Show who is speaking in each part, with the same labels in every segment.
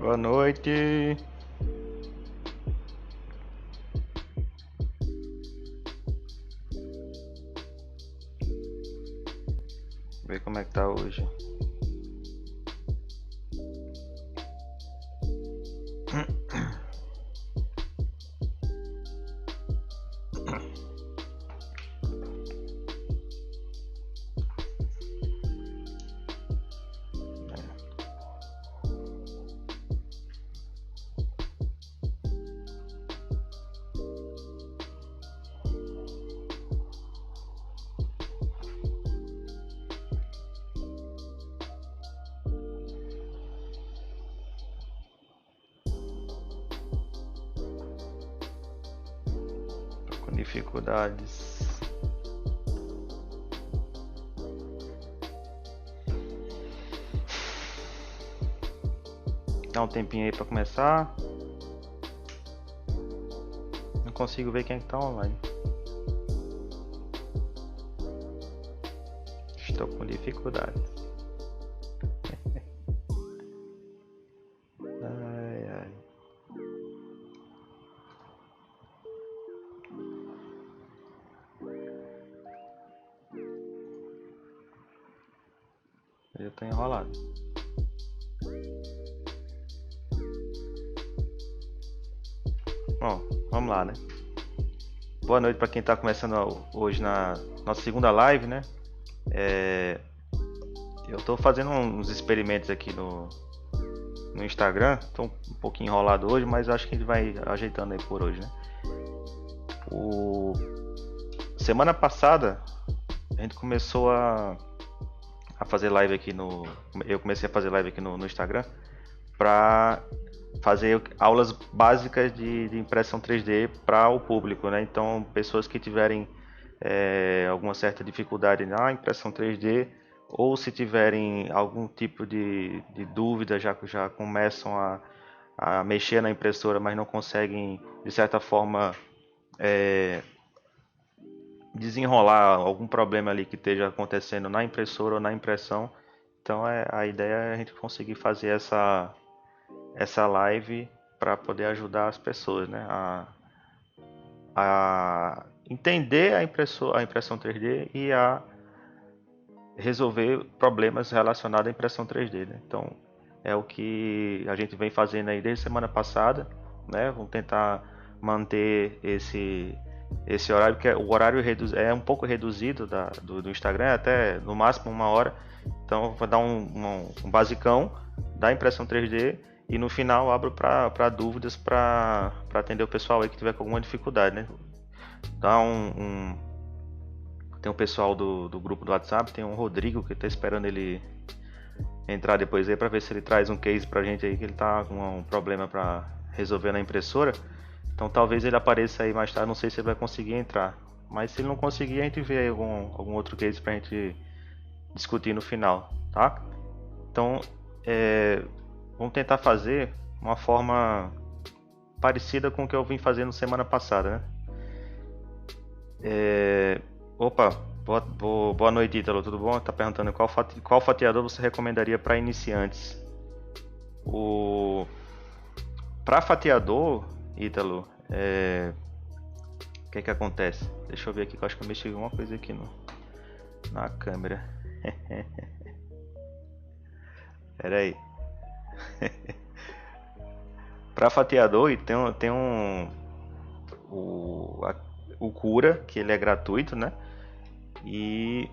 Speaker 1: Boa noite. Ver como é que tá hoje. Tô com dificuldades. Dá um tempinho aí pra começar. Não consigo ver quem é que tá online. Estou com dificuldades. Ai, ai. Eu tô enrolado. Bom, vamos lá, né? Boa noite para quem tá começando hoje na nossa segunda live, né? Eu tô fazendo uns experimentos aqui no Instagram. Tô um pouquinho enrolado hoje, mas acho que a gente vai ajeitando aí por hoje, né? Semana passada a gente começou a fazer live aqui no. Eu comecei a fazer live aqui no Instagram para fazer aulas básicas de impressão 3D para o público, né? Então, pessoas que tiverem alguma certa dificuldade na impressão 3D ou se tiverem algum tipo de dúvida, já começam a mexer na impressora, mas não conseguem, de certa forma, desenrolar algum problema ali que esteja acontecendo na impressora ou na impressão. Então, a ideia é a gente conseguir fazer essa live para poder ajudar as pessoas, né, a entender a impressão 3D e a resolver problemas relacionados à impressão 3D, né? Então é o que a gente vem fazendo aí desde semana passada, né? Vamos tentar manter esse horário, que o horário é um pouco reduzido do Instagram, até no máximo 1 hora. Então vou dar um basicão da impressão 3D e no final abro para dúvidas, para atender o pessoal aí que tiver com alguma dificuldade, né? Dá tem um pessoal do grupo do WhatsApp, tem um Rodrigo que está esperando ele entrar depois aí para ver se ele traz um case pra gente aí, que ele tá com um problema para resolver na impressora. Então talvez ele apareça aí mais tarde, não sei se ele vai conseguir entrar. Mas se ele não conseguir, a gente vê aí algum outro case pra gente discutir no final, tá? Então, vamos tentar fazer uma forma parecida com o que eu vim fazendo semana passada, né? Opa, boa noite, Ítalo, tudo bom? Tá perguntando qual fatiador você recomendaria para iniciantes? Para fatiador, Ítalo, o que acontece? Deixa eu ver aqui, que eu acho que eu mexi alguma coisa aqui na câmera. Pera aí. Para fatiador, tem o Cura, que ele é gratuito, né? E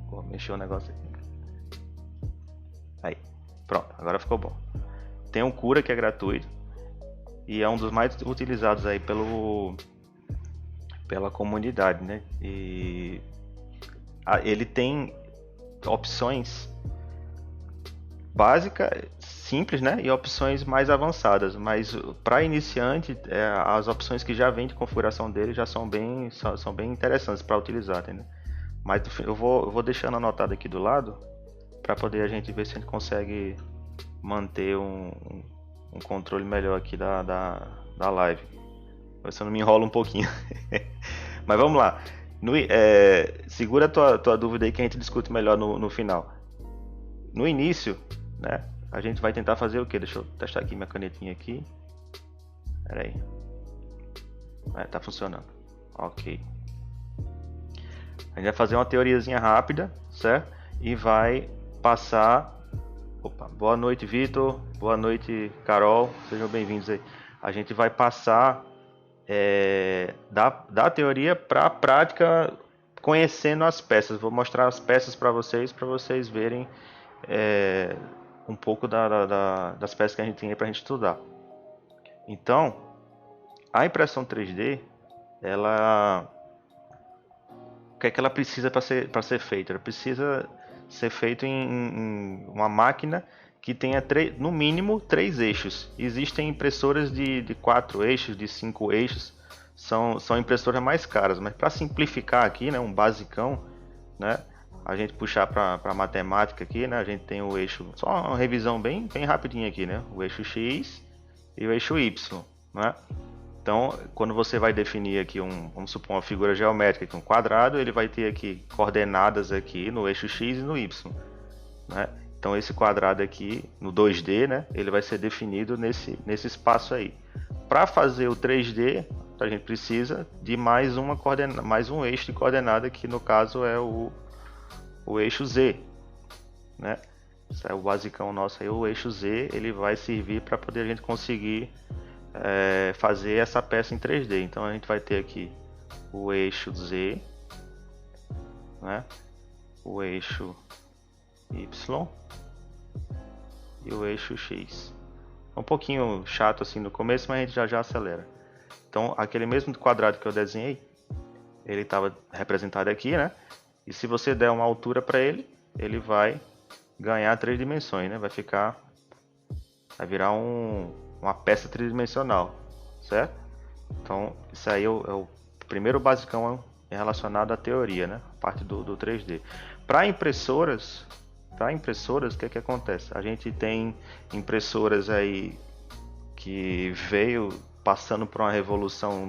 Speaker 1: vou mexer o negócio aqui. Aí, pronto, agora ficou bom. Tem o Cura, que é gratuito e é um dos mais utilizados aí pela comunidade, né? E ele tem opções básicas, simples, né? E opções mais avançadas, mas para iniciante, as opções que já vêm de configuração dele já são bem interessantes para utilizar, entendeu? Mas eu vou deixando anotado aqui do lado para poder a gente ver se a gente consegue manter um controle melhor aqui da live. Ver se eu não me enrolo um pouquinho. Mas vamos lá. Segura a tua dúvida aí que a gente discute melhor no final. No início, né, a gente vai tentar fazer o que? Deixa eu testar aqui minha canetinha aqui. Pera aí. Tá funcionando. Ok. A gente vai fazer uma teoriazinha rápida, certo? E vai passar... Opa, boa noite, Vitor. Boa noite, Carol. Sejam bem-vindos aí. A gente vai passar da teoria para a prática, conhecendo as peças. Vou mostrar as peças para vocês verem um pouco das peças que a gente tem aí para a gente estudar. Então, a impressão 3D, o que é que ela precisa para ser feita? Ela precisa ser feita em uma máquina que tenha no mínimo 3 eixos. Existem impressoras de 4 eixos, de 5 eixos, são impressoras mais caras, mas para simplificar aqui, né, um basicão, né, a gente puxar para matemática aqui, né, a gente tem o eixo, só uma revisão bem rapidinha aqui, né, o eixo X e o eixo Y, né? Então, quando você vai definir aqui vamos supor uma figura geométrica, aqui, um quadrado, ele vai ter aqui coordenadas aqui no eixo X e no Y, né? Então esse quadrado aqui no 2D, né, ele vai ser definido nesse espaço aí. Para fazer o 3D, a gente precisa de mais um eixo de coordenada, que no caso é o eixo Z, né? Esse é o basicão nosso aí, o eixo Z, ele vai servir para poder a gente conseguir fazer essa peça em 3D. Então a gente vai ter aqui o eixo Z, né? O eixo Y e o eixo X. É um pouquinho chato assim no começo, mas a gente já acelera. Então aquele mesmo quadrado que eu desenhei, ele estava representado aqui, né? E se você der uma altura para ele, ele vai ganhar 3 dimensões, né? Vai virar uma peça tridimensional, certo? Então isso aí é o primeiro basicão relacionado à teoria, né? A parte do 3D. Para impressoras, o que acontece? A gente tem impressoras aí que veio passando por uma revolução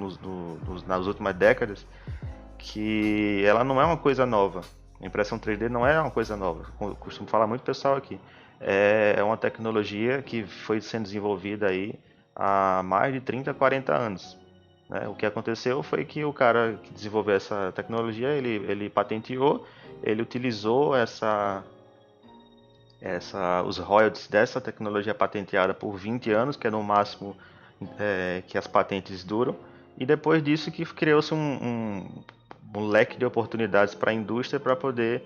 Speaker 1: nas últimas décadas, que ela não é uma coisa nova. A impressão 3D não é uma coisa nova. Eu costumo falar muito pessoal aqui. É uma tecnologia que foi sendo desenvolvida aí há mais de 30, 40 anos. Né? O que aconteceu foi que o cara que desenvolveu essa tecnologia, ele patenteou, ele utilizou os royalties dessa tecnologia patenteada por 20 anos, que é no máximo que as patentes duram, e depois disso que criou-se um leque de oportunidades para a indústria para poder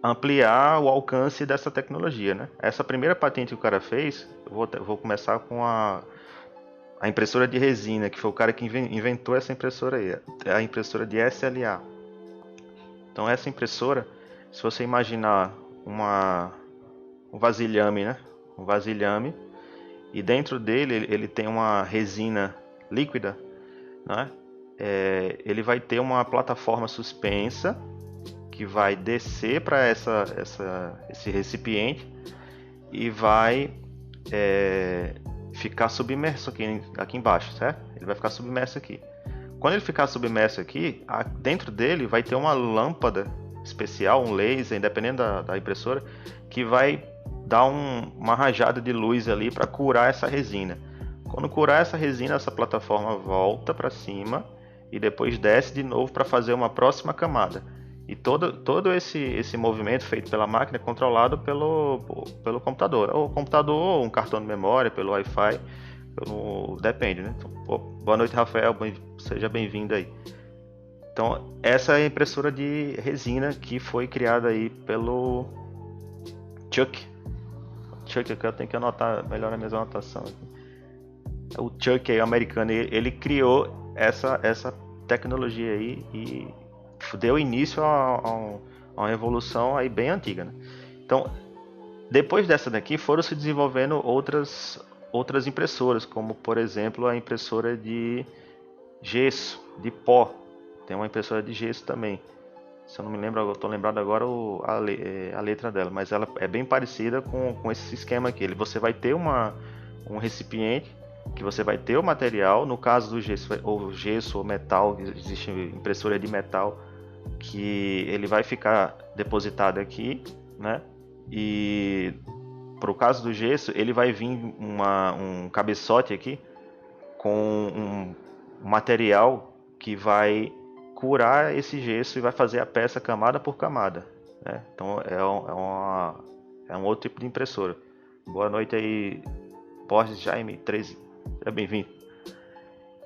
Speaker 1: ampliar o alcance dessa tecnologia, né? Essa primeira patente que o cara fez, eu vou começar com a impressora de resina, que foi o cara que inventou essa impressora aí, a impressora de SLA. Então essa impressora, se você imaginar um vasilhame, né? Um vasilhame, e dentro dele ele tem uma resina líquida, né? Ele vai ter uma plataforma suspensa que vai descer para esse recipiente e vai ficar submerso aqui embaixo, certo? Ele vai ficar submerso aqui. Quando ele ficar submerso aqui, dentro dele vai ter uma lâmpada especial, um laser, independente da impressora, que vai dar uma rajada de luz ali para curar essa resina. Quando curar essa resina, essa plataforma volta para cima e depois desce de novo para fazer uma próxima camada. E todo esse movimento feito pela máquina é controlado pelo computador. Ou computador, ou um cartão de memória, pelo Wi-Fi, depende, né? Então, boa noite, Rafael, seja bem-vindo aí. Então, essa é a impressora de resina que foi criada aí pelo Chuck, que eu tenho que anotar melhor a minha anotação aqui. O Chuck aí, americano, ele criou essa tecnologia aí e deu início a uma revolução aí bem antiga, né? Então, depois dessa daqui foram se desenvolvendo outras impressoras, como por exemplo a impressora de gesso, de pó. Tem uma impressora de gesso também. Se eu não me lembro, eu estou lembrado agora a letra dela, mas ela é bem parecida com esse esquema aqui. Você vai ter um recipiente que você vai ter o material. No caso do gesso ou metal, existe impressora de metal, que ele vai ficar depositado aqui, né? E para o caso do gesso, ele vai vir um cabeçote aqui com um material que vai curar esse gesso e vai fazer a peça camada por camada, né? Então é um outro tipo de impressora. Boa noite aí, Borges Jaime 13, seja bem-vindo.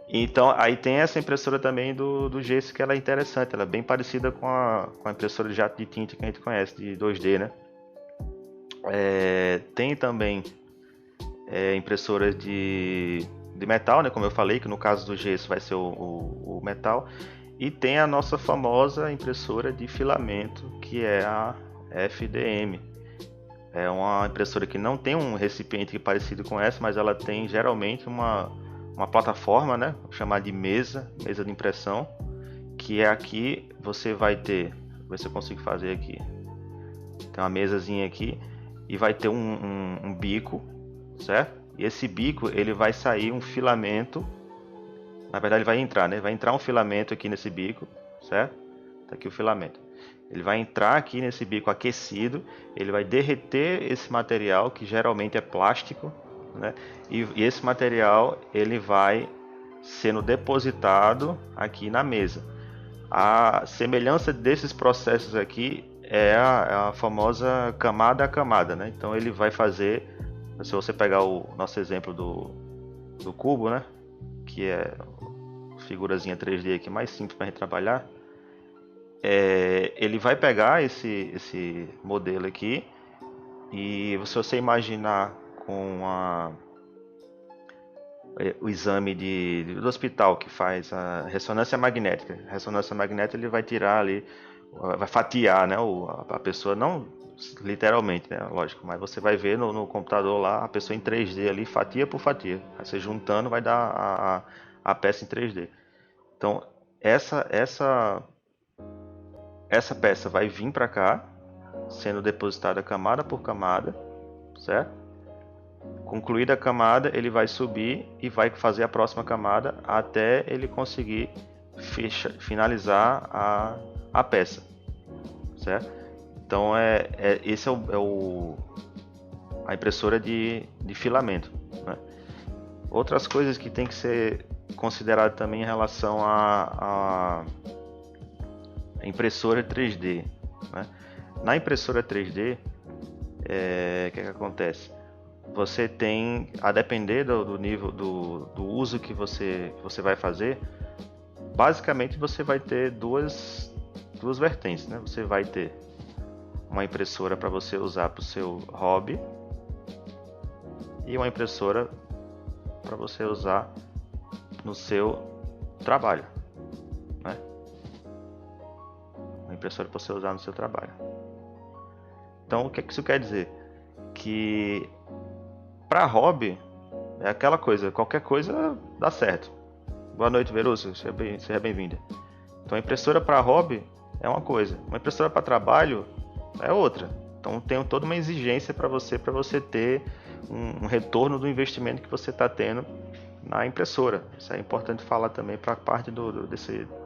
Speaker 1: Então aí tem essa impressora também do gesso que ela é interessante, ela é bem parecida com a impressora de jato de tinta que a gente conhece, de 2D, né? Tem também impressoras de metal, né? Como eu falei, que no caso do gesso vai ser o metal. E tem a nossa famosa impressora de filamento, que é a FDM. É uma impressora que não tem um recipiente parecido com essa, mas ela tem geralmente uma plataforma, né? Chamada de mesa de impressão, que é aqui você vai ter, vou ver se eu consigo fazer aqui. Tem uma mesazinha aqui e vai ter um bico, certo? E esse bico ele vai sair um filamento. Na verdade ele vai entrar, né? Vai entrar um filamento aqui nesse bico, certo? Tá aqui o filamento. Ele vai entrar aqui nesse bico aquecido, ele vai derreter esse material que geralmente é plástico, né? E esse material ele vai sendo depositado aqui na mesa. A semelhança desses processos aqui é a famosa camada a camada, né? Então ele vai fazer, se você pegar o nosso exemplo do cubo, né? Que é figurazinha 3D aqui mais simples para a gente trabalhar, ele vai pegar esse modelo aqui e se você imaginar com o exame do hospital que faz a ressonância magnética. A ressonância magnética ele vai tirar ali, vai fatiar, né, a pessoa, não literalmente, né, lógico, mas você vai ver no computador lá a pessoa em 3D ali, fatia por fatia. Aí você juntando vai dar a peça em 3D. Então essa peça vai vir para cá, sendo depositada camada por camada, certo? Concluída a camada, ele vai subir e vai fazer a próxima camada até ele conseguir finalizar a peça, certo? Então esse a impressora de filamento, né? Outras coisas que tem que ser considerado também em relação a impressora 3D, né? Na impressora 3D, o que acontece? Você tem, a depender do nível do uso que você vai fazer, basicamente você vai ter duas vertentes, né? Você vai ter uma impressora para você usar para o seu hobby e uma impressora para você usar no seu trabalho, né? Uma impressora para você usar no seu trabalho. Então, o que isso quer dizer? Que para hobby é aquela coisa, qualquer coisa dá certo. Boa noite, Verusso, seja bem-vinda. Então, a impressora para hobby é uma coisa, uma impressora para trabalho é outra. Então, tem toda uma exigência para você ter um retorno do investimento que você está tendo na impressora. Isso é importante falar também para a parte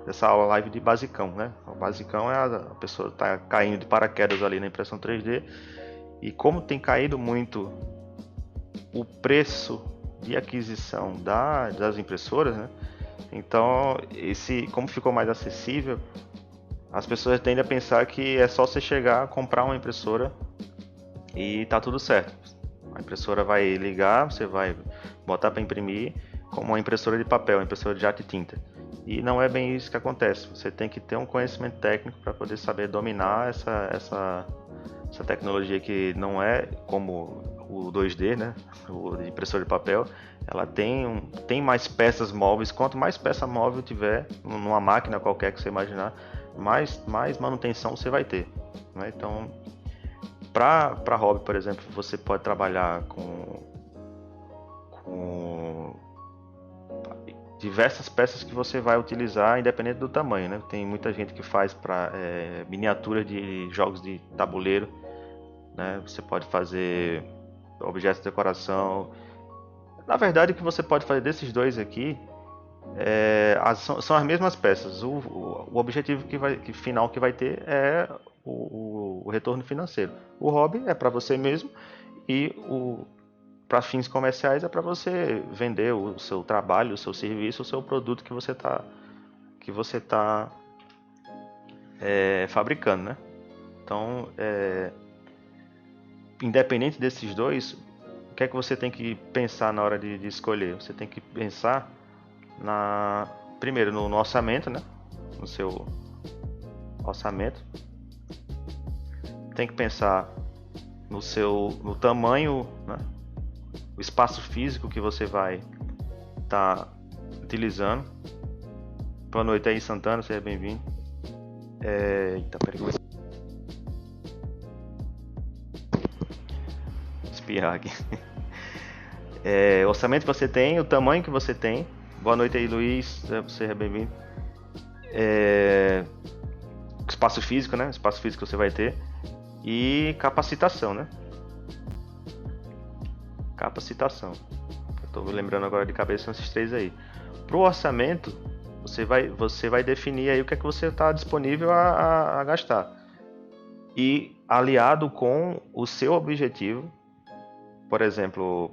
Speaker 1: dessa aula live de basicão, né? O basicão é a pessoa está caindo de paraquedas ali na impressão 3D e como tem caído muito o preço de aquisição das impressoras, né? Então, como ficou mais acessível, as pessoas tendem a pensar que é só você chegar, comprar uma impressora e tá tudo certo. A impressora vai ligar, você vai botar para imprimir como uma impressora de papel, uma impressora de jato de tinta. E não é bem isso que acontece. Você tem que ter um conhecimento técnico para poder saber dominar essa tecnologia que não é como o 2D, né? O de impressora de papel. Ela tem mais peças móveis. Quanto mais peça móvel tiver numa máquina qualquer que você imaginar, mais manutenção você vai ter, né? Então, para hobby, por exemplo, você pode trabalhar com diversas peças que você vai utilizar independente do tamanho, né? Tem muita gente que faz para miniatura de jogos de tabuleiro, né? Você pode fazer objetos de decoração. Na verdade, o que você pode fazer desses dois aqui são as mesmas peças. O objetivo final que vai ter é o retorno financeiro. O hobby é para você mesmo e para fins comerciais é para você vender o seu trabalho, o seu serviço, o seu produto que você está fabricando, né? Então, independente desses dois, o que é que você tem que pensar na hora de escolher? Você tem que pensar primeiro no orçamento, né? No seu orçamento. Tem que pensar no tamanho, né? O espaço físico que você vai estar utilizando. Boa noite aí, Santana, seja bem-vindo. Eita, peraí. Espirrar aqui. O orçamento que você tem, o tamanho que você tem. Boa noite aí, Luiz, seja bem-vindo. Espaço físico, né? Espaço físico que você vai ter. E capacitação, né? Capacitação. Eu tô lembrando agora de cabeça esses três aí. Pro orçamento, você vai definir aí o que é que você está disponível a gastar. E aliado com o seu objetivo, por exemplo,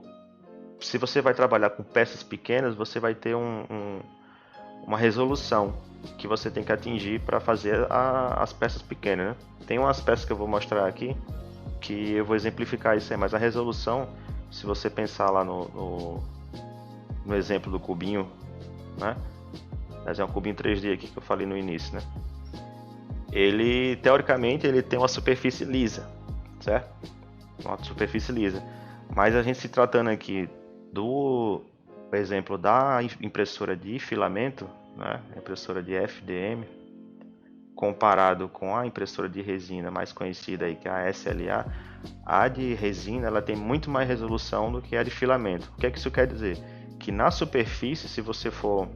Speaker 1: se você vai trabalhar com peças pequenas, você vai ter uma resolução que você tem que atingir para fazer as peças pequenas, né? Tem umas peças que eu vou mostrar aqui que eu vou exemplificar isso aí, mas a resolução, se você pensar lá no exemplo do cubinho, né? Mas é um cubinho 3D aqui que eu falei no início, né? Ele, teoricamente, ele tem uma superfície lisa, certo? Uma superfície lisa. Mas a gente se tratando aqui do exemplo da impressora de filamento, né? A impressora de FDM, comparado com a impressora de resina mais conhecida aí, que é a SLA, a de resina ela tem muito mais resolução do que a de filamento. O que é que isso quer dizer? Que na superfície, se você for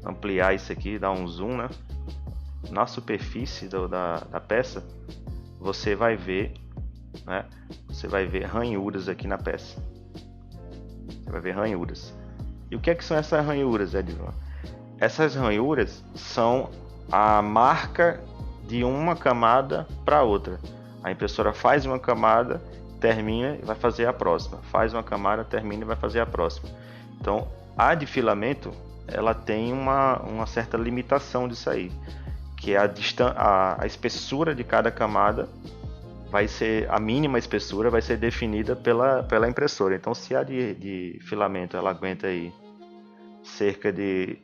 Speaker 1: ampliar isso aqui, dar um zoom, né? Na superfície da peça, você vai ver, né? Você vai ver ranhuras aqui na peça. Você vai ver ranhuras. E o que é que são essas ranhuras, Edvan? Essas ranhuras são a marca de uma camada para outra. A impressora faz uma camada, termina e vai fazer a próxima. Faz uma camada, termina e vai fazer a próxima. Então, a de filamento, ela tem uma certa limitação disso aí, que é a espessura de cada camada vai ser, a mínima espessura vai ser definida pela impressora. Então, se a de filamento ela aguenta aí cerca de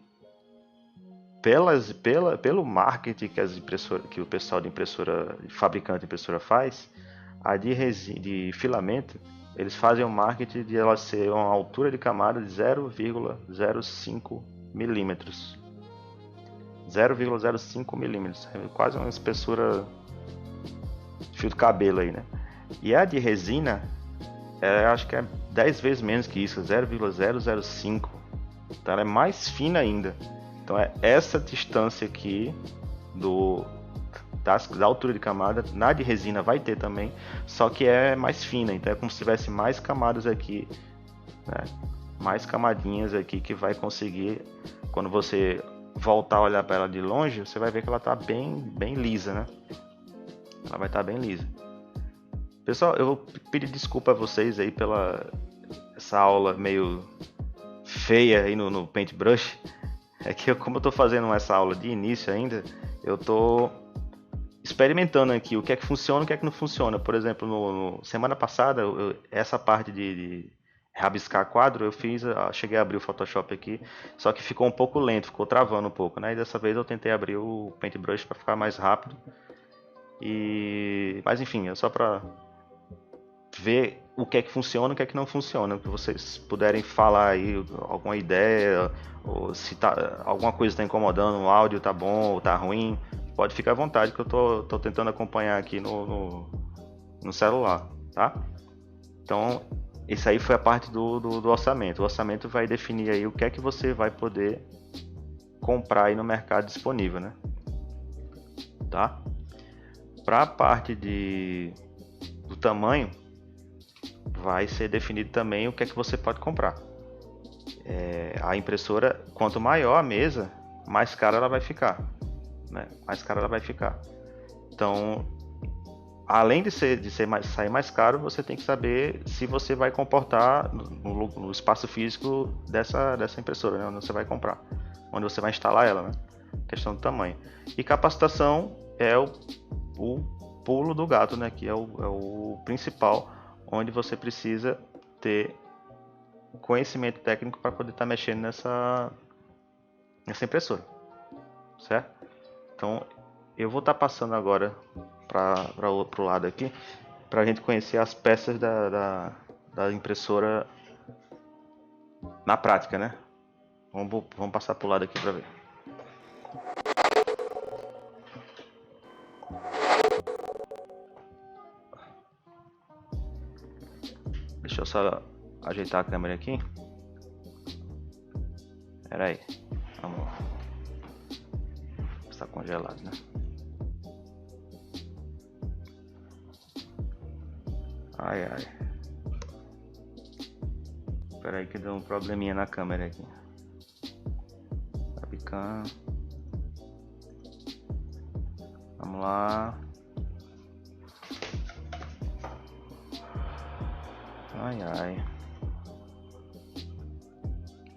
Speaker 1: pelo marketing que o pessoal de impressora, fabricante de impressora faz, a de filamento, eles fazem o marketing de ela ser uma altura de camada de 0,05 milímetros. 0,05 milímetros, é quase uma espessura de fio de cabelo aí, né? E a de resina, acho que é 10 vezes menos que isso, 0,005. Então ela é mais fina ainda. Então é essa distância aqui da altura de camada, na de resina vai ter também, só que é mais fina, então é como se tivesse mais camadas aqui, né? Mais camadinhas aqui que vai conseguir, quando você voltar a olhar para ela de longe, você vai ver que ela está bem lisa, né? Ela vai estar bem lisa. Pessoal, eu vou pedir desculpa a vocês aí pela essa aula meio feia aí no Paintbrush. É que como eu tô fazendo essa aula de início ainda, eu tô experimentando aqui o que é que funciona e o que é que não funciona. Por exemplo, semana passada, essa parte de rabiscar quadro, cheguei a abrir o Photoshop aqui, só que ficou um pouco lento, ficou travando um pouco, né? E dessa vez eu tentei abrir o Paintbrush para ficar mais rápido. Mas enfim, é só para ver o que é que funciona e o que é que não funciona. Que vocês puderem falar aí alguma ideia, ou se alguma coisa está incomodando, o áudio tá bom ou tá ruim, pode ficar à vontade que eu tô tentando acompanhar aqui no celular, tá? Então, isso aí foi a parte do orçamento. O orçamento vai definir aí o que é que você vai poder comprar aí no mercado disponível, né? Tá? Para a parte do tamanho, vai ser definido também o que é que você pode comprar. A impressora, quanto maior a mesa, mais cara ela vai ficar, né? Mais cara ela vai ficar. Então, além de sair mais caro, você tem que saber se você vai comportar no espaço físico dessa impressora, né? Onde você vai comprar, onde você vai instalar ela, né? Questão do tamanho. E capacitação é o pulo do gato, né? Que é o principal, onde você precisa ter conhecimento técnico para poder estar mexendo nessa impressora, certo? Então eu vou estar passando agora para o lado aqui, para a gente conhecer as peças da impressora na prática, né? Vamos passar para o lado aqui para ver. Deixa eu só ajeitar a câmera aqui. Pera aí. Vamos lá. Está congelado, né? Ai, ai. Espera aí que deu um probleminha na câmera aqui. Webcam. Vamos lá. Ai, ai.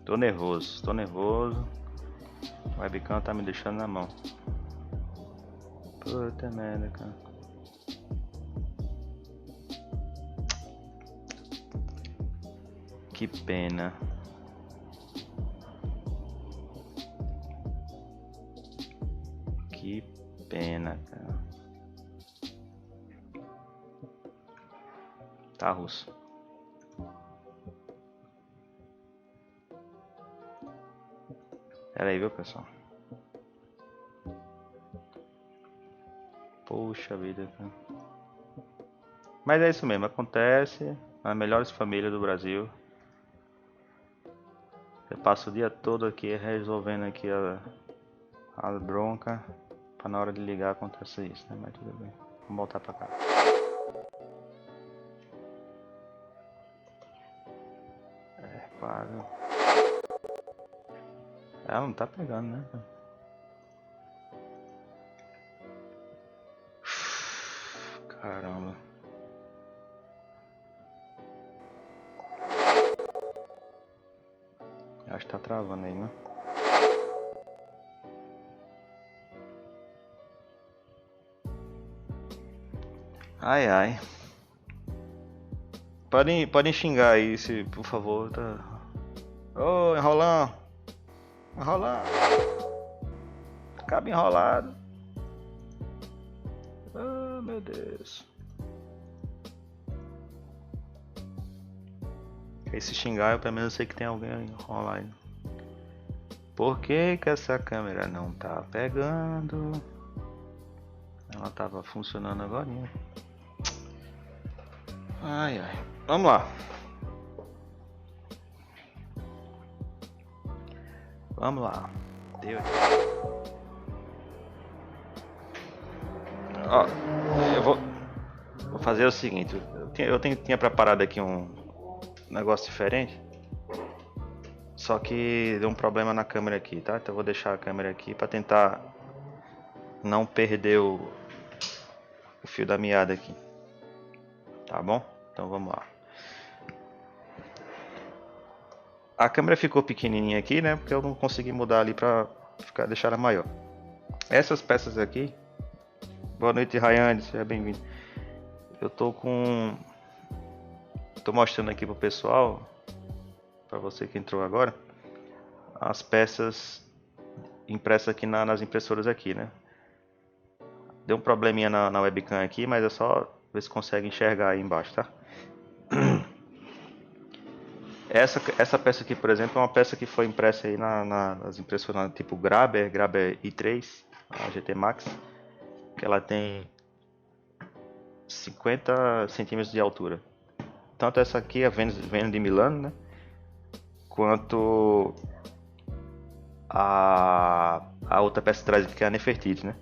Speaker 1: Tô nervoso. O webcam tá me deixando na mão. Puta merda, cara. Que pena. Que pena, cara. Tá russo. Pera aí, viu, pessoal? Poxa vida, cara. Mas é isso mesmo, acontece nas melhores famílias do Brasil. Eu passo o dia todo aqui resolvendo aqui a bronca, pra na hora de ligar acontecer isso, né? Mas tudo bem. Vamos voltar pra cá. Claro. Ela não tá pegando, né? Caramba. Acho que tá travando aí, né? Ai, ai. Podem xingar aí, se, por favor. Tá... Ô, enrolão. Enrolando. Acaba enrolado. Oh, meu Deus. Esse xingar, eu pelo menos sei que tem alguém enrolar aí. Por que que essa câmera não tá pegando? Ela tava funcionando agora. Ai, ai. Vamos lá. Vamos lá. Deus. Ó, eu vou fazer o seguinte. Tinha preparado aqui um negócio diferente. Só que deu um problema na câmera aqui, tá? Então eu vou deixar a câmera aqui para tentar não perder o fio da meada aqui. Tá bom? Então vamos lá. A câmera ficou pequenininha aqui, né? Porque eu não consegui mudar ali pra deixar ela maior. Essas peças aqui. Boa noite, Rayane, seja bem-vindo. Eu tô mostrando aqui pro pessoal, para você que entrou agora, as peças impressas aqui nas impressoras aqui, né? Deu um probleminha na webcam aqui, mas é só ver se consegue enxergar aí embaixo, tá? Essa peça aqui, por exemplo, é uma peça que foi impressa aí nas impressoras tipo Graber i3, a GT Max, que ela tem 50 centímetros de altura. Tanto essa aqui, a Vênus de Milano, né? Quanto a outra peça atrás que é a Nefertiti, né?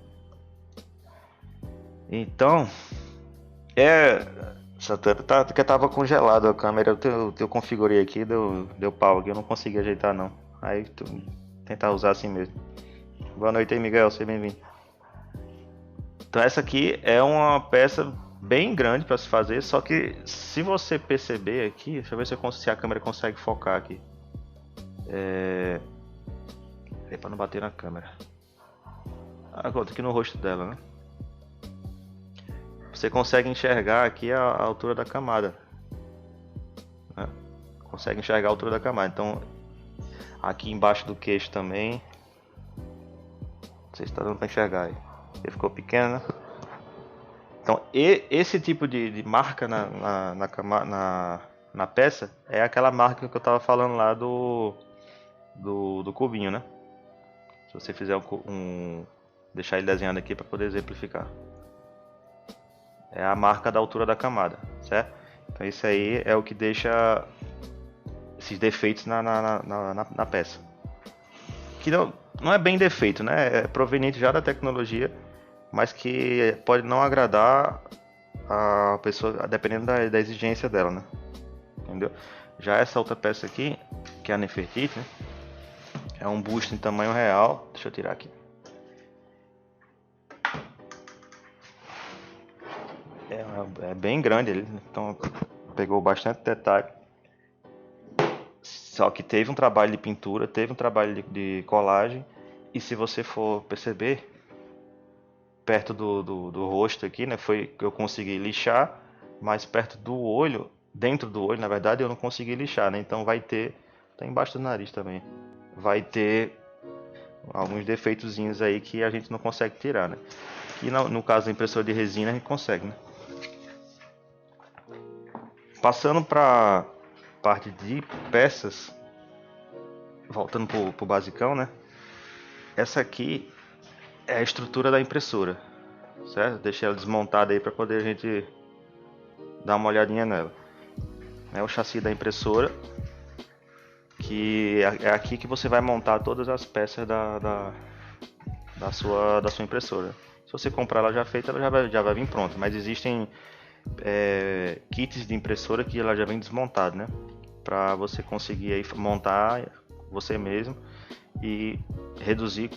Speaker 1: Então, Santana, que tava congelado a câmera, eu configurei aqui, deu pau aqui, eu não consegui ajeitar não. Aí tentar usar assim mesmo. Boa noite aí, Miguel, seja bem-vindo. Então essa aqui é uma peça bem grande para se fazer, só que se você perceber aqui, deixa eu ver se a câmera consegue focar aqui. É para não bater na câmera. Agora aqui no rosto dela, né? Você consegue enxergar aqui a altura da camada, né? Consegue enxergar a altura da camada. Então, aqui embaixo do queixo também. Não sei se está dando para enxergar aí. Ele ficou pequeno, né? Então, esse tipo de marca na peça é aquela marca que eu estava falando lá do cubinho, né? Se você fizer deixar ele desenhado aqui para poder exemplificar. É a marca da altura da camada, certo? Então isso aí é o que deixa esses defeitos na peça. Que não é bem defeito, né? É proveniente já da tecnologia, mas que pode não agradar a pessoa, dependendo da exigência dela, né? Entendeu? Já essa outra peça aqui, que é a Nefertiti, né? É um busto em tamanho real. Deixa eu tirar aqui. É bem grande ele, então pegou bastante detalhe. Só que teve um trabalho de pintura, teve um trabalho de colagem. E se você for perceber, perto do rosto aqui, né, foi que eu consegui lixar, mas perto do olho, dentro do olho, na verdade, eu não consegui lixar, né? Então vai ter, tá embaixo do nariz também, vai ter alguns defeitozinhos aí que a gente não consegue tirar, né? E no caso da impressora de resina a gente consegue, né? Passando para parte de peças, voltando pro basicão, né? Essa aqui é a estrutura da impressora, certo? Deixei ela desmontada aí para poder a gente dar uma olhadinha nela. É o chassi da impressora, que é aqui que você vai montar todas as peças da sua impressora. Se você comprar ela já feita, ela já vai vir pronta, mas existem kits de impressora que ela já vem desmontada, né? Para você conseguir aí montar você mesmo e reduzir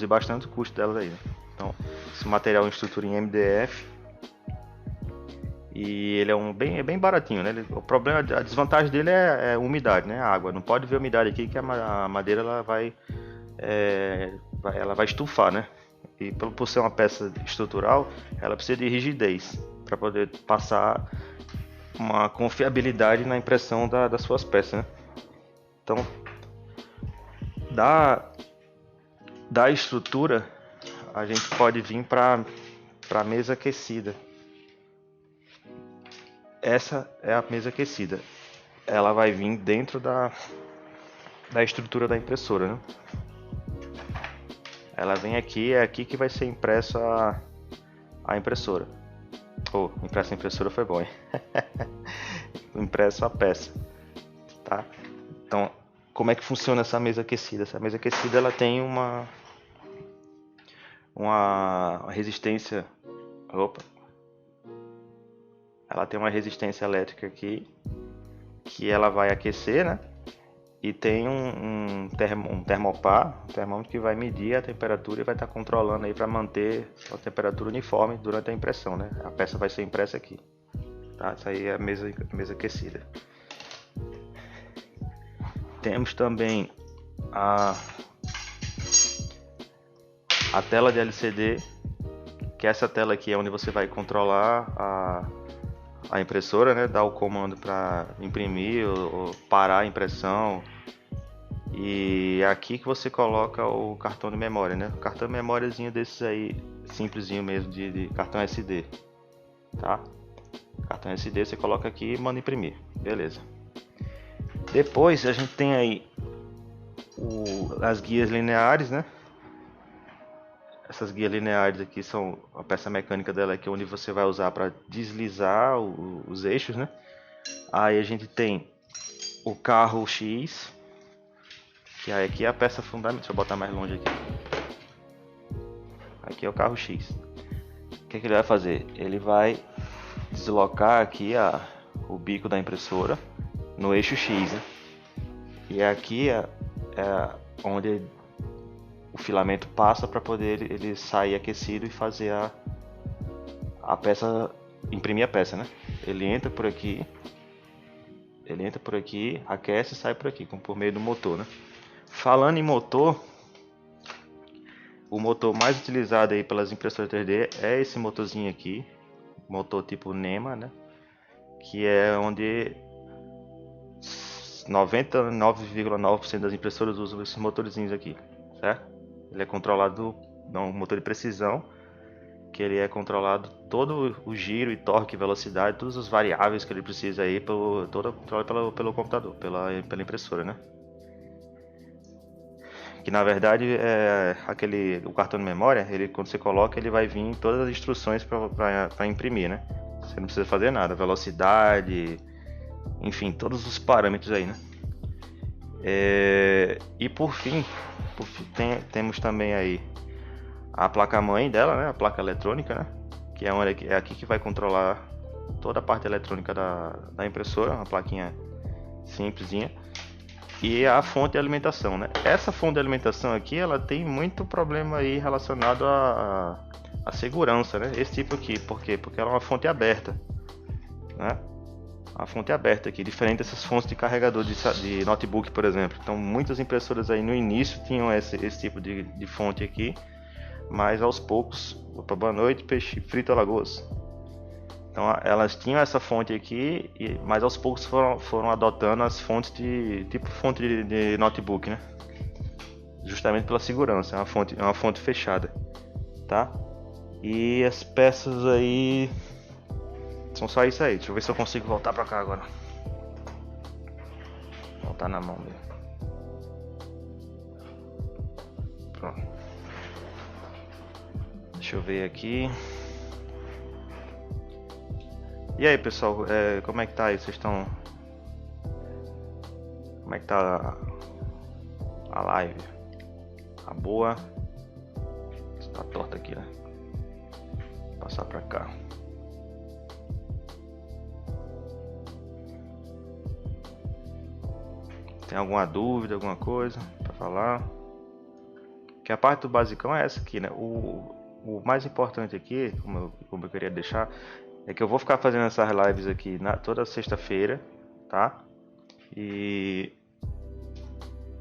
Speaker 1: bastante o custo delas aí, né? Então, esse material é estrutura em MDF e ele é bem baratinho, né? A desvantagem dele é a umidade, né? A água. Não pode ver a umidade aqui que a madeira ela vai estufar, né? E por ser uma peça estrutural, ela precisa de rigidez para poder passar uma confiabilidade na impressão das suas peças, né? Então, da estrutura, a gente pode vir para a mesa aquecida. Essa é a mesa aquecida. Ela vai vir dentro da estrutura da impressora, né? Ela vem aqui, é aqui que vai ser impressa a impressora. Impressa a impressora foi bom, hein? Impresso a peça, tá? Então, como é que funciona essa mesa aquecida? Essa mesa aquecida ela tem uma resistência. Ela tem uma resistência elétrica aqui que ela vai aquecer, né? E tem um termômetro que vai medir a temperatura e vai estar controlando aí para manter a temperatura uniforme durante a impressão, né? A peça vai ser impressa aqui, tá? Essa aí é a mesa aquecida. Temos também a tela de LCD, que essa tela aqui é onde você vai controlar a impressora, né? Dar o comando para imprimir ou parar a impressão. E é aqui que você coloca o cartão de memória, né? O cartão de memóriazinho desses aí, simplesinho mesmo, de cartão SD, tá? Cartão SD você coloca aqui e manda imprimir, beleza. Depois a gente tem aí as guias lineares, né? Essas guias lineares aqui são a peça mecânica dela aqui, onde você vai usar para deslizar os eixos, né? Aí a gente tem o carro X, que aí aqui é a peça fundamental. Deixa eu botar mais longe aqui. Aqui é o carro X. O que ele vai fazer? Ele vai deslocar aqui o bico da impressora no eixo X, né? E aqui é onde o filamento passa para poder ele sair aquecido e fazer a peça imprimir a peça, né? Ele entra por aqui, aquece e sai por aqui, por meio do motor, né? Falando em motor, o motor mais utilizado aí pelas impressoras 3D é esse motorzinho aqui, motor tipo NEMA, né? Que é onde 99,9% das impressoras usam esses motorzinhos aqui, certo? Ele é controlado, um motor de precisão, que ele é controlado todo o giro e torque, velocidade, todas as variáveis que ele precisa aí, toda controlado pelo computador, pela impressora, né? Que na verdade é o cartão de memória, ele quando você coloca, ele vai vir todas as instruções para imprimir, né? Você não precisa fazer nada, velocidade, enfim, todos os parâmetros aí, né? E por fim temos também aí a placa-mãe dela, né? A placa eletrônica, né? Que é aqui que vai controlar toda a parte eletrônica da impressora, uma plaquinha simplesinha. E a fonte de alimentação, né? Essa fonte de alimentação aqui, ela tem muito problema aí relacionado à segurança, né? Esse tipo aqui, por quê? Porque ela é uma fonte aberta, né? A fonte aberta aqui, diferente dessas fontes de carregador de notebook, por exemplo. Então, muitas impressoras aí no início tinham esse tipo de fonte aqui, mas aos poucos, opa, boa noite, peixe frito Alagoas. Então, elas tinham essa fonte aqui, mas aos poucos foram adotando as fontes tipo fonte de notebook, né? Justamente pela segurança, é uma fonte fechada, tá? E as peças aí são só isso aí. Deixa eu ver se eu consigo voltar pra cá agora. Voltar na mão dele. Pronto. Deixa eu ver aqui. E aí, pessoal, como é que tá aí? Vocês estão... Como é que tá a live? Tá boa? Tá torta aqui, né? Vou passar pra cá. Tem alguma dúvida, alguma coisa pra falar? Que a parte do basicão é essa aqui, né? O mais importante aqui, como eu queria deixar, é que eu vou ficar fazendo essas lives aqui toda sexta-feira, tá? E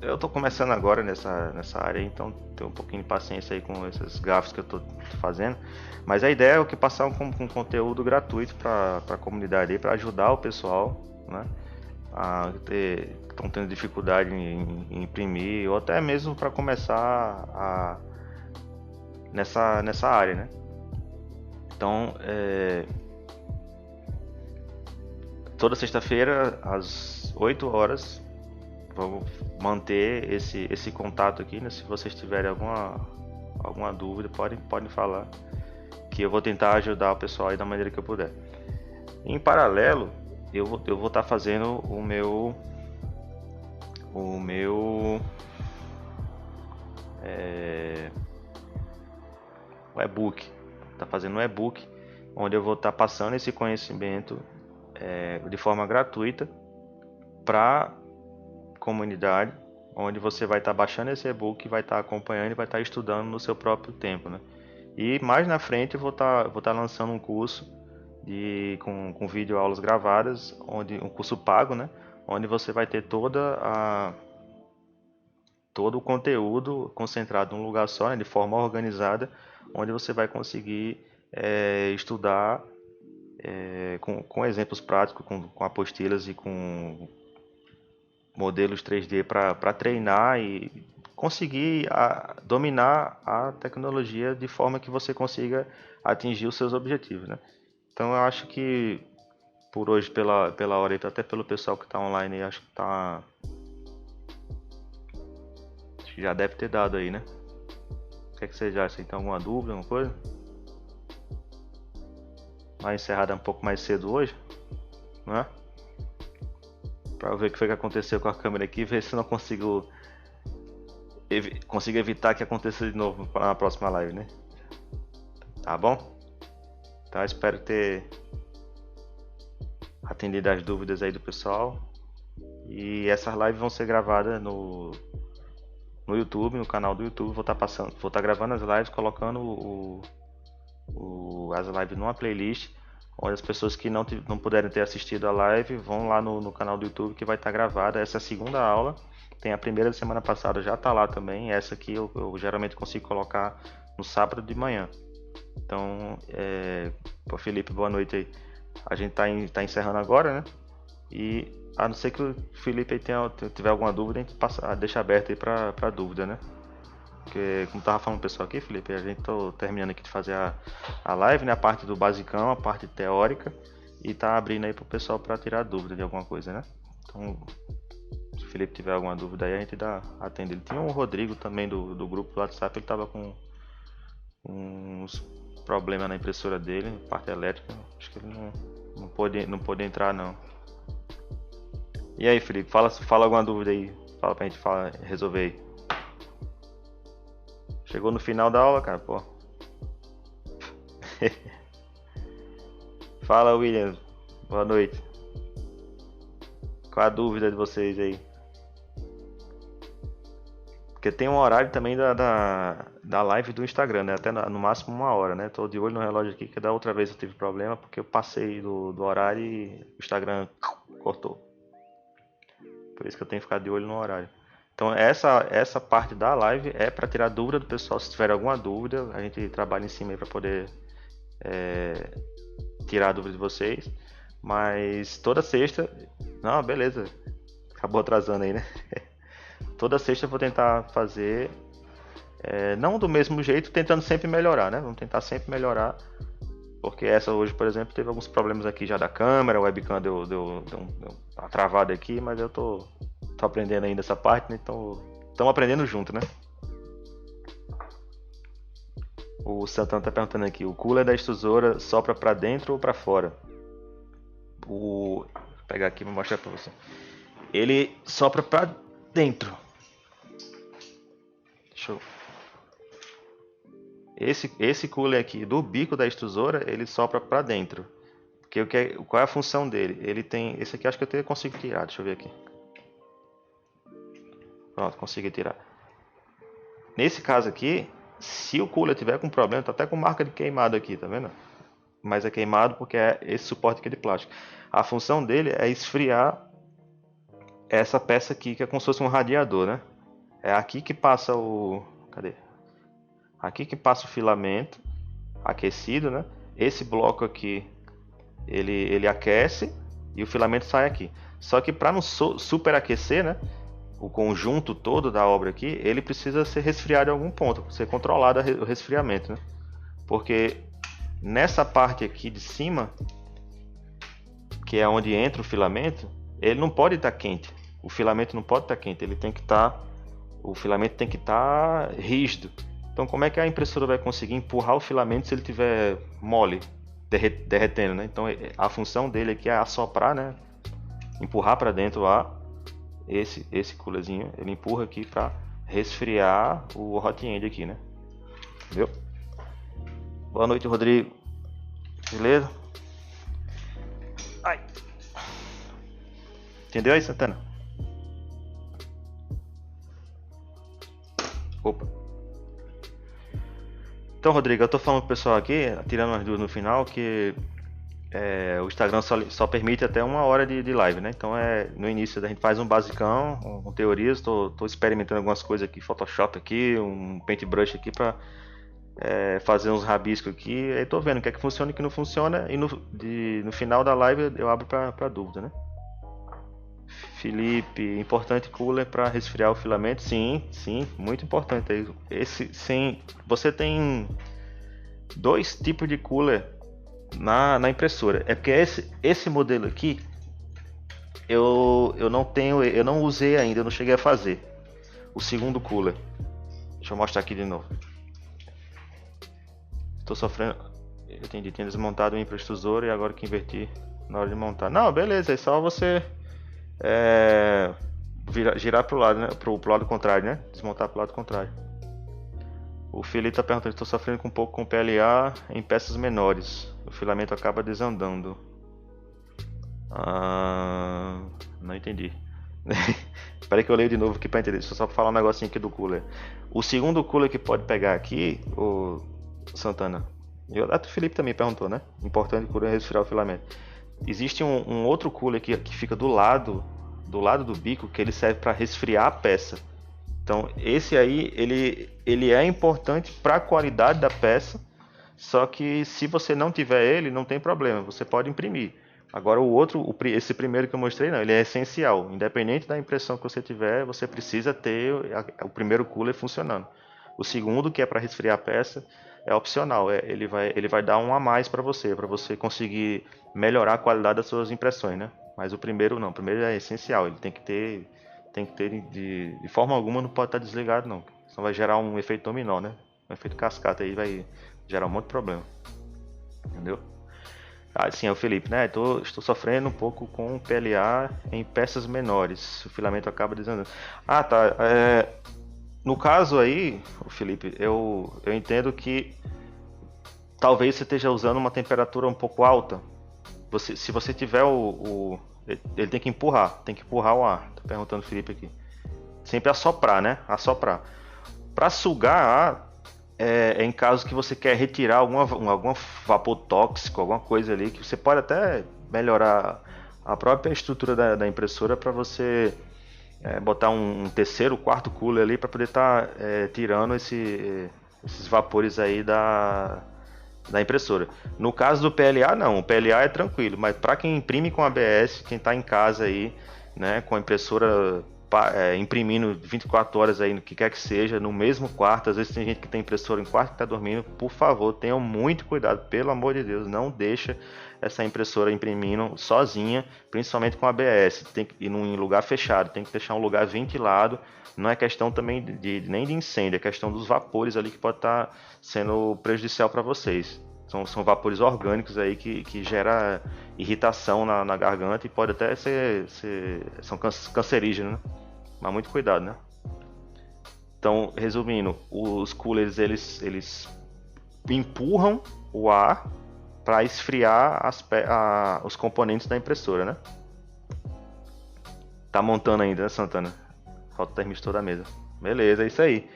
Speaker 1: eu tô começando agora nessa área, então tenho um pouquinho de paciência aí com esses gafos que eu tô fazendo. Mas a ideia é que passar um conteúdo gratuito para a comunidade aí, para ajudar o pessoal, né? Estão tendo dificuldade em imprimir, ou até mesmo para começar nessa área, né? Então, toda sexta-feira às 8 horas vamos manter esse contato aqui, né? Se vocês tiverem alguma dúvida, podem falar, que eu vou tentar ajudar o pessoal aí da maneira que eu puder. Em paralelo, eu vou estar fazendo o meu o e-book. Tá fazendo um e-book onde eu vou estar passando esse conhecimento de forma gratuita para comunidade, onde você vai estar baixando esse e-book, vai estar acompanhando e vai estar estudando no seu próprio tempo, né? E mais na frente eu vou estar lançando um curso com vídeo aulas gravadas, um curso pago, né? Onde você vai ter todo o conteúdo concentrado num lugar só, né? De forma organizada, onde você vai conseguir estudar com exemplos práticos, com apostilas e com modelos 3D para treinar e conseguir dominar a tecnologia de forma que você consiga atingir os seus objetivos, né? Então eu acho que por hoje, pela hora e até pelo pessoal que está online, acho que já deve ter dado aí, né? O que é que vocês acham? Tem alguma dúvida, alguma coisa? Vai encerrada um pouco mais cedo hoje, né? Pra ver o que foi que aconteceu com a câmera aqui, ver se eu não consigo evitar que aconteça de novo na próxima live, né? Tá bom? Então eu espero ter atendido as dúvidas aí do pessoal. E essas lives vão ser gravadas no YouTube, no canal do YouTube. Vou estar gravando as lives, colocando as lives numa playlist, onde as pessoas que não puderem ter assistido a live vão lá no canal do YouTube que vai estar gravada. Essa é a segunda aula. Tem a primeira da semana passada, já está lá também. Essa aqui eu geralmente consigo colocar no sábado de manhã. Então, Felipe, boa noite aí. A gente tá encerrando agora, né? E a não ser que o Felipe aí tiver alguma dúvida, a gente deixa aberto aí pra dúvida, né? Porque, como tava falando o pessoal aqui, Felipe, a gente tá terminando aqui de fazer a live, né? A parte do basicão, a parte teórica. E tá abrindo aí pro pessoal pra tirar dúvida de alguma coisa, né? Então, se o Felipe tiver alguma dúvida aí, a gente atende ele. Tinha o Rodrigo também do grupo do WhatsApp, ele tava com uns problemas na impressora dele, parte elétrica. Acho que ele não pôde entrar não. E aí, Felipe, fala alguma dúvida aí. Fala pra gente resolver aí. Chegou no final da aula, cara, pô. Fala, William. Boa noite. Qual a dúvida de vocês aí? Porque tem um horário também da live do Instagram, né? Até no máximo 1 hora, né? Tô de olho no relógio aqui, que da outra vez eu tive problema porque eu passei do horário e o Instagram cortou. Por isso que eu tenho que ficar de olho no horário. Então essa parte da live é para tirar dúvida do pessoal. Se tiver alguma dúvida, a gente trabalha em cima aí para poder tirar a dúvida de vocês. Mas toda sexta... Não, beleza. Acabou atrasando aí, né? Toda sexta eu vou tentar fazer, não do mesmo jeito, tentando sempre melhorar, né? Vamos tentar sempre melhorar, porque essa hoje, por exemplo, teve alguns problemas aqui já da câmera, o webcam deu uma travada aqui, mas eu tô aprendendo ainda essa parte, né? Então, estamos aprendendo junto, né? O Santana tá perguntando aqui, o cooler da extrusora sopra para dentro ou para fora? Vou pegar aqui e vou mostrar para você. Ele sopra para dentro. Deixa eu... Esse cooler aqui do bico da extrusora, ele sopra para dentro. Porque qual é a função dele? Ele tem... Esse aqui acho que eu até consigo tirar, deixa eu ver aqui. Pronto, consegui tirar. Nesse caso aqui, se o cooler tiver com problema, tá até com marca de queimado aqui, tá vendo? Mas é queimado porque é esse suporte aqui de plástico. A função dele é esfriar essa peça aqui, que é como se fosse um radiador, né? É aqui que passa o... Cadê? Aqui que passa o filamento aquecido, né? Esse bloco aqui, ele aquece e o filamento sai aqui. Só que para não superaquecer, né? O conjunto todo da obra aqui, ele precisa ser resfriado em algum ponto, ser controlado o resfriamento, né? Porque nessa parte aqui de cima, que é onde entra o filamento, ele não pode estar quente. O filamento não pode estar quente, ele tem que estar... O filamento tem que estar rígido. Então como é que a impressora vai conseguir empurrar o filamento se ele estiver mole, derretendo, né? Então a função dele aqui é assoprar, né? Empurrar para dentro esse coolerzinho, ele empurra aqui para resfriar o hot end aqui, né? Entendeu? Boa noite, Rodrigo. Beleza? Ai. Entendeu aí, Santana? Opa. Então, Rodrigo, eu tô falando pro pessoal aqui, tirando umas dúvidas no final, que o Instagram só permite até 1 hora de live, né? Então no início a gente faz um basicão, com teorias, tô experimentando algumas coisas aqui, Photoshop aqui, um Paintbrush aqui pra fazer uns rabiscos aqui, aí tô vendo o que é que funciona e o que não funciona, e no final da live eu abro pra dúvida, né? Felipe, importante cooler para resfriar o filamento? Sim, muito importante. Você tem 2 tipos de cooler na impressora. É porque esse modelo aqui eu não usei ainda, eu não cheguei a fazer o segundo cooler. Deixa eu mostrar aqui de novo. Estou sofrendo. Eu entendi, tinha desmontado o impressora e agora que inverti na hora de montar. Não, beleza, é só você girar pro lado, né? Pro lado contrário, né? Desmontar pro lado contrário. O Felipe está perguntando, estou sofrendo um pouco com PLA em peças menores. O filamento acaba desandando. Não entendi. Espera que eu leio de novo aqui para entender. Deixa eu só falar um negocinho aqui do cooler. O segundo cooler que pode pegar aqui, o Santana, Até o Felipe também perguntou, né? Importante cooler resfriar o filamento. Existe um outro cooler que fica do lado do bico, que ele serve para resfriar a peça. Então, esse aí, ele é importante para a qualidade da peça, só que se você não tiver ele, não tem problema, você pode imprimir. Agora o outro, esse primeiro que eu mostrei, não, ele é essencial. Independente da impressão que você tiver, você precisa ter o primeiro cooler funcionando. O segundo, que é para resfriar a peça, é opcional. Ele vai dar um a mais para você conseguir melhorar a qualidade das suas impressões, né? Mas o primeiro não, o primeiro é essencial. Ele tem que ter de forma alguma, não pode estar desligado não. Senão vai gerar um efeito dominó, né? Um efeito cascata aí vai gerar um monte de problema. Entendeu? Ah, sim, é o Felipe, né? Estou sofrendo um pouco com PLA em peças menores. O filamento acaba desandando. Ah, tá. No caso aí, o Felipe, eu entendo que talvez você esteja usando uma temperatura um pouco alta. Se você tiver ele tem que empurrar o ar. Tá perguntando o Felipe aqui. Sempre assoprar, né? Assoprar. Para sugar ar, é em caso que você quer retirar algum vapor tóxico, alguma coisa ali, que você pode até melhorar a própria estrutura da impressora para você botar um terceiro, quarto cooler ali para poder estar tirando esses vapores aí da impressora. No caso do PLA, não. O PLA é tranquilo, mas para quem imprime com ABS, quem está em casa aí, né, com a impressora imprimindo 24 horas aí no que quer que seja, no mesmo quarto, às vezes tem gente que tem impressora em quarto que está dormindo, por favor, tenham muito cuidado, pelo amor de Deus, não deixa essa impressora imprimindo sozinha, principalmente com ABS, tem que ir em lugar fechado, tem que deixar um lugar ventilado, não é questão também nem de incêndio, é questão dos vapores ali que pode estar sendo prejudicial para vocês. São vapores orgânicos aí que gera irritação na garganta e pode até são cancerígenos, né? Mas muito cuidado, né? Então, resumindo, os coolers eles empurram o ar para esfriar os componentes da impressora, né? Tá montando ainda, né, Santana? Falta o termistor da mesa. Beleza, é isso aí.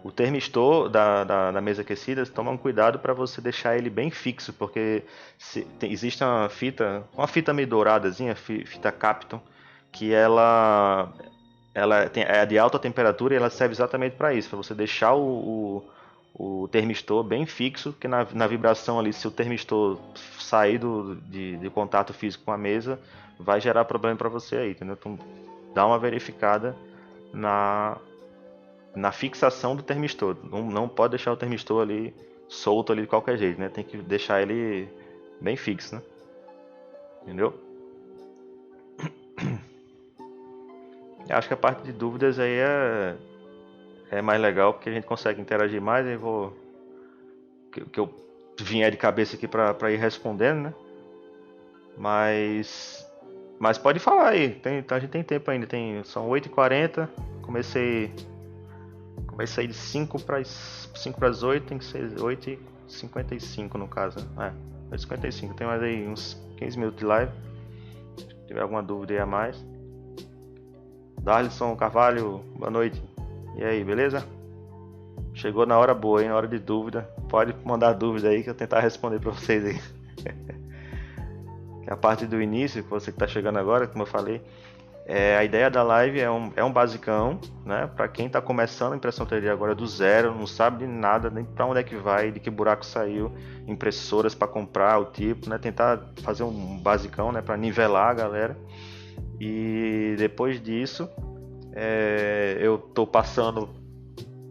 Speaker 1: O termistor da mesa aquecida, toma um cuidado para você deixar ele bem fixo, porque existe uma fita meio douradazinha, fita Kapton, que ela é de alta temperatura e ela serve exatamente para isso, para você deixar o termistor bem fixo, que na vibração ali, se o termistor sair de contato físico com a mesa, vai gerar problema para você aí, entendeu? Então dá uma verificada na fixação do termistor. Não pode deixar o termistor ali solto ali de qualquer jeito, né? Tem que deixar ele bem fixo, né? Entendeu? Eu acho que a parte de dúvidas aí é mais legal, porque a gente consegue interagir mais. Eu vou que eu vier de cabeça aqui para ir respondendo, né? Mas pode falar aí. A gente tem tempo ainda. São 8h40. Comecei de 5 para as 8, tem que ser 8h55 no caso, né? 8h55, tem mais aí uns 15 minutos de live. Se tiver alguma dúvida aí a mais. Darlison Carvalho, boa noite. E aí, beleza? Chegou na hora boa, hein? Na hora de dúvida. Pode mandar dúvida aí que eu tentar responder para vocês aí. A parte do início, você que está chegando agora, como eu falei, a ideia da live é um basicão, né? Para quem está começando a impressão 3D agora do zero, não sabe de nada, nem para onde é que vai, de que buraco saiu, impressoras para comprar, o tipo, né? Tentar fazer um basicão, né? Para nivelar a galera. E depois disso, eu estou passando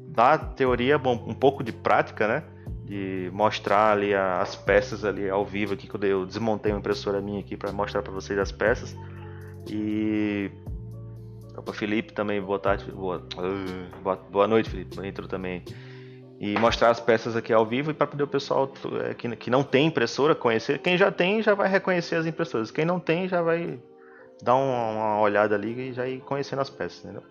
Speaker 1: da teoria um pouco de prática, né? De mostrar ali as peças ali ao vivo aqui, quando eu desmontei uma impressora minha aqui para mostrar para vocês as peças. E o Felipe também, boa tarde, boa noite, Felipe, entrou também. E mostrar as peças aqui ao vivo e para poder o pessoal que não tem impressora conhecer. Quem já tem já vai reconhecer as impressoras, quem não tem já vai dar uma olhada ali e já ir conhecendo as peças, entendeu?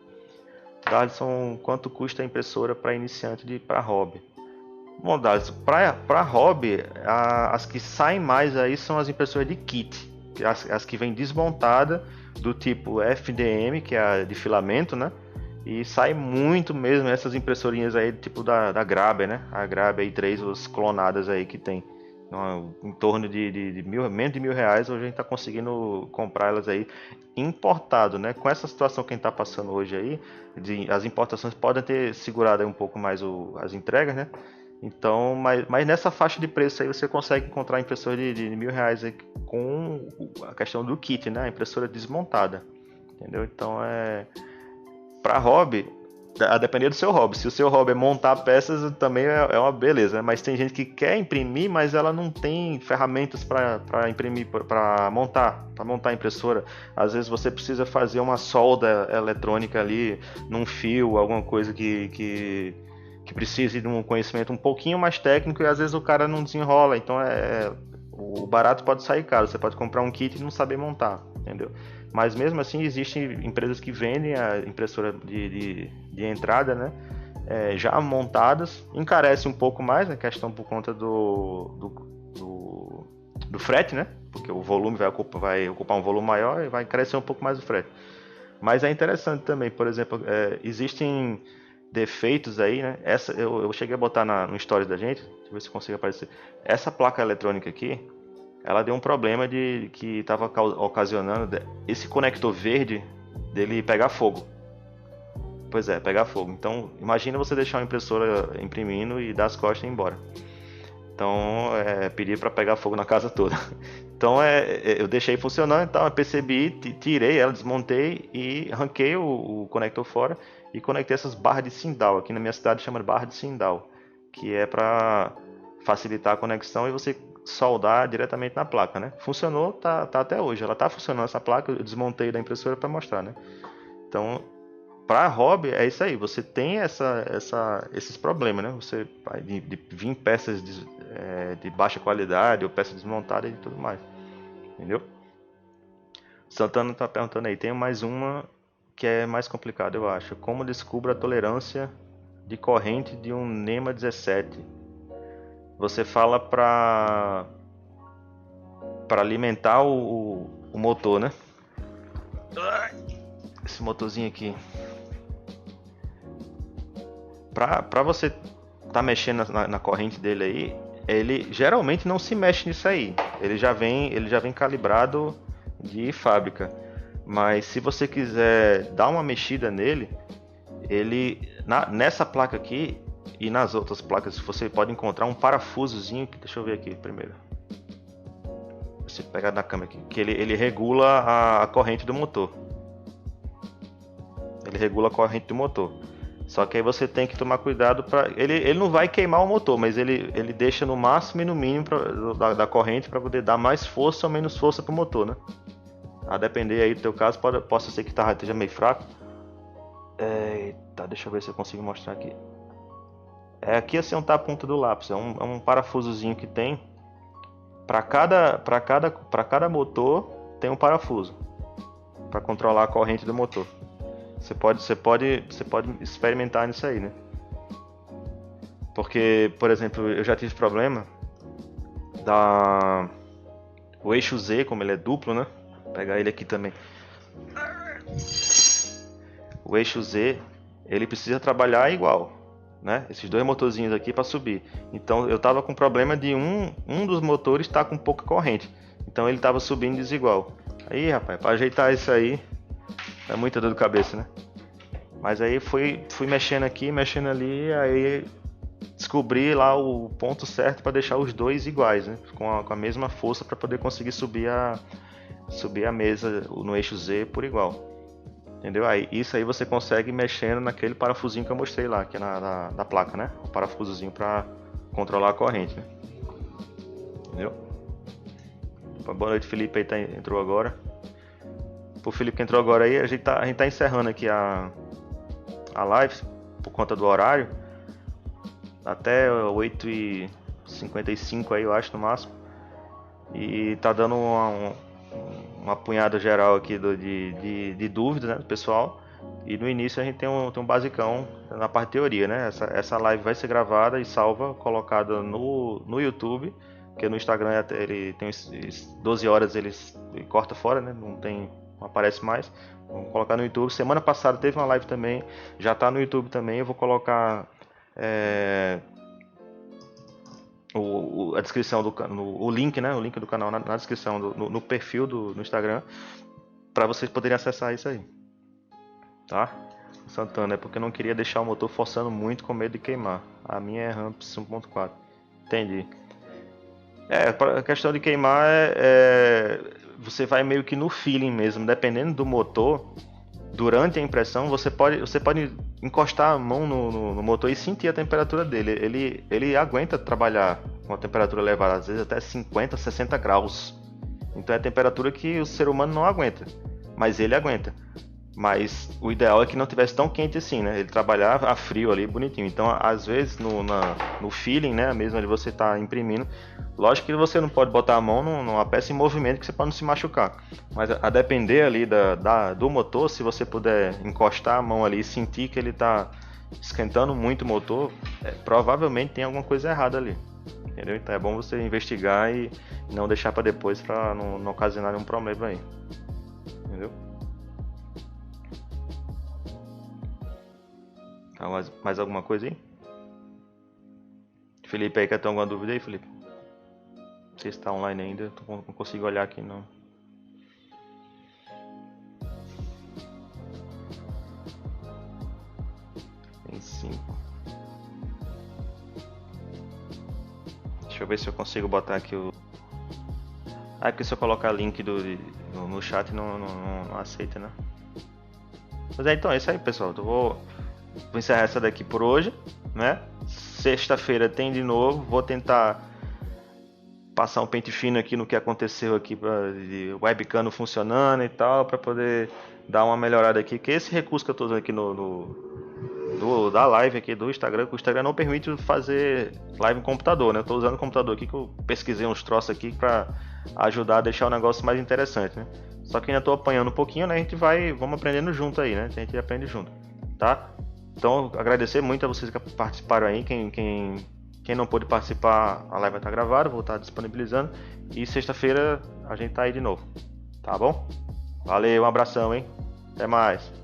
Speaker 1: Darlison, quanto custa a impressora para iniciante para hobby? Bom, Darlison, para hobby, as que saem mais aí são as impressoras de kit, as que vêm desmontada, do tipo FDM, que é a de filamento, né? E sai muito mesmo essas impressorinhas aí, tipo da Graber, né? A Graber i3, as clonadas aí que tem. em torno de menos de R$ 1.000, hoje a gente está conseguindo comprar elas aí importado, né? Com essa situação que a gente está passando hoje aí, as importações podem ter segurado aí um pouco mais as entregas, né? Então, mas nessa faixa de preço aí você consegue encontrar impressora de R$ 1.000 aí com a questão do kit, né? A impressora desmontada, entendeu? Então para hobby, a depender do seu hobby. Se o seu hobby é montar peças, também é uma beleza, né? Mas tem gente que quer imprimir, mas ela não tem ferramentas para imprimir, para montar a impressora. Às vezes você precisa fazer uma solda eletrônica ali num fio, alguma coisa que precise de um conhecimento um pouquinho mais técnico e às vezes o cara não desenrola. Então o barato pode sair caro. Você pode comprar um kit e não saber montar, entendeu? Mas mesmo assim existem empresas que vendem a impressora de entrada, né? Já montadas, encarece um pouco mais, né? Questão por conta do frete, né? Porque o volume vai ocupar um volume maior e vai encarecer um pouco mais o frete. Mas é interessante também, por exemplo, existem defeitos aí, né? Eu cheguei a botar no story da gente, deixa eu ver se consigo aparecer. Essa placa eletrônica aqui, ela deu um problema de que estava ocasionando esse conector verde dele pegar fogo. Pois é, pegar fogo. Então, imagina você deixar uma impressora imprimindo e dar as costas e ir embora. Então, pedir para pegar fogo na casa toda. Então, eu deixei funcionando, então eu percebi, tirei ela, desmontei e arranquei o conector fora e conectei essas barras de Sindal. Aqui na minha cidade chama de barra de Sindal, que é para facilitar a conexão e você soldar diretamente na placa, né? Funcionou, tá até hoje. Ela tá funcionando essa placa, eu desmontei da impressora para mostrar, né? Então, para hobby é isso aí. Você tem esses problemas, né? Você vai de vir peças de baixa qualidade ou peças desmontadas e tudo mais, entendeu? Santana tá perguntando aí. Tem mais uma que é mais complicada, eu acho. Como descubra a tolerância de corrente de um NEMA 17? Você fala para alimentar o motor, né? Esse motorzinho aqui. Para você tá mexendo na corrente dele aí, ele geralmente não se mexe nisso aí. Ele já vem calibrado de fábrica. Mas se você quiser dar uma mexida nele, nessa placa aqui e nas outras placas você pode encontrar um parafusozinho que, deixa eu ver aqui primeiro. Se pegar na câmera aqui, que ele regula a corrente do motor. Ele regula a corrente do motor. Só que aí você tem que tomar cuidado para ele não vai queimar o motor, mas ele deixa no máximo e no mínimo da corrente para poder dar mais força ou menos força pro motor, né? A depender aí do teu caso, possa ser que esteja meio fraco. Eita, deixa eu ver se eu consigo mostrar aqui. Aqui assim onde tá a ponta do lápis, é um parafusozinho que tem para cada motor tem um parafuso para controlar a corrente do motor. Você pode experimentar nisso aí, né? Porque, por exemplo, eu já tive problema o eixo Z, como ele é duplo, né? Vou pegar ele aqui também. O eixo Z, ele precisa trabalhar igual, né? Esses dois motorzinhos aqui para subir. Então eu tava com problema de um dos motores estar com pouca corrente. Então ele tava subindo desigual. Aí, rapaz, para ajeitar isso aí é muita dor de cabeça, né? Mas aí fui mexendo aqui, mexendo ali, aí descobri lá o ponto certo para deixar os dois iguais, né? Com a mesma força para poder conseguir subir a mesa no eixo Z por igual. Entendeu? Isso aí você consegue mexendo naquele parafusinho que eu mostrei lá, que é na placa, né? O parafusozinho para controlar a corrente, né? Entendeu? Boa noite, Felipe aí entrou agora. Pro Felipe que entrou agora aí, a gente tá encerrando aqui a live por conta do horário. Até 8h55 aí, eu acho, no máximo. E tá dando uma apunhada geral aqui de dúvidas, né, do pessoal. E no início a gente tem um basicão na parte de teoria, né? Essa live vai ser gravada e salva, colocada no YouTube, porque no Instagram ele tem 12 horas ele corta fora, né? Não aparece mais. Vamos colocar no YouTube. Semana passada teve uma live também, já tá no YouTube também. Eu vou colocar a descrição o link, né? O link do canal na descrição, no perfil no Instagram, para vocês poderem acessar isso aí, tá? Santana, é porque eu não queria deixar o motor forçando muito com medo de queimar. A minha é Ramps 1.4. Entendi. A questão de queimar você vai meio que no feeling mesmo, dependendo do motor. Durante a impressão, você pode encostar a mão no motor e sentir a temperatura dele. Ele aguenta trabalhar com a temperatura elevada, às vezes até 50, 60 graus. Então é a temperatura que o ser humano não aguenta, mas ele aguenta. Mas o ideal é que não tivesse tão quente assim, né? Ele trabalhar a frio ali, bonitinho. Então, às vezes, no feeling, né? Mesmo onde você está imprimindo, lógico que você não pode botar a mão numa peça em movimento que você pode não se machucar. Mas a depender ali do motor, se você puder encostar a mão ali e sentir que ele está esquentando muito o motor, provavelmente tem alguma coisa errada ali. Entendeu? Então é bom você investigar e não deixar para depois para não ocasionar nenhum problema aí. Entendeu? Tá, mais alguma coisa aí? Felipe aí, quer ter alguma dúvida aí, Felipe? Não sei se está online ainda, não consigo olhar aqui não. Tem 5. Deixa eu ver se eu consigo botar aqui o... Ah, é porque se eu colocar link no chat não aceita, né? Mas então é isso aí, pessoal. Eu vou encerrar essa daqui por hoje, né? Sexta-feira tem de novo. Vou tentar passar um pente fino aqui no que aconteceu aqui de webcam não funcionando e tal, para poder dar uma melhorada aqui. Que esse recurso que eu estou usando aqui da live aqui do Instagram, que o Instagram não permite fazer live no computador, né? Eu tô usando o computador aqui que eu pesquisei uns troços aqui para ajudar a deixar o negócio mais interessante, né? Só que ainda tô apanhando um pouquinho, né? Vamos aprendendo junto aí, né? A gente aprende junto, tá? Então, agradecer muito a vocês que participaram aí, quem não pôde participar, a live vai estar gravada, vou estar disponibilizando. E sexta-feira a gente tá aí de novo, tá bom? Valeu, um abração, hein? Até mais.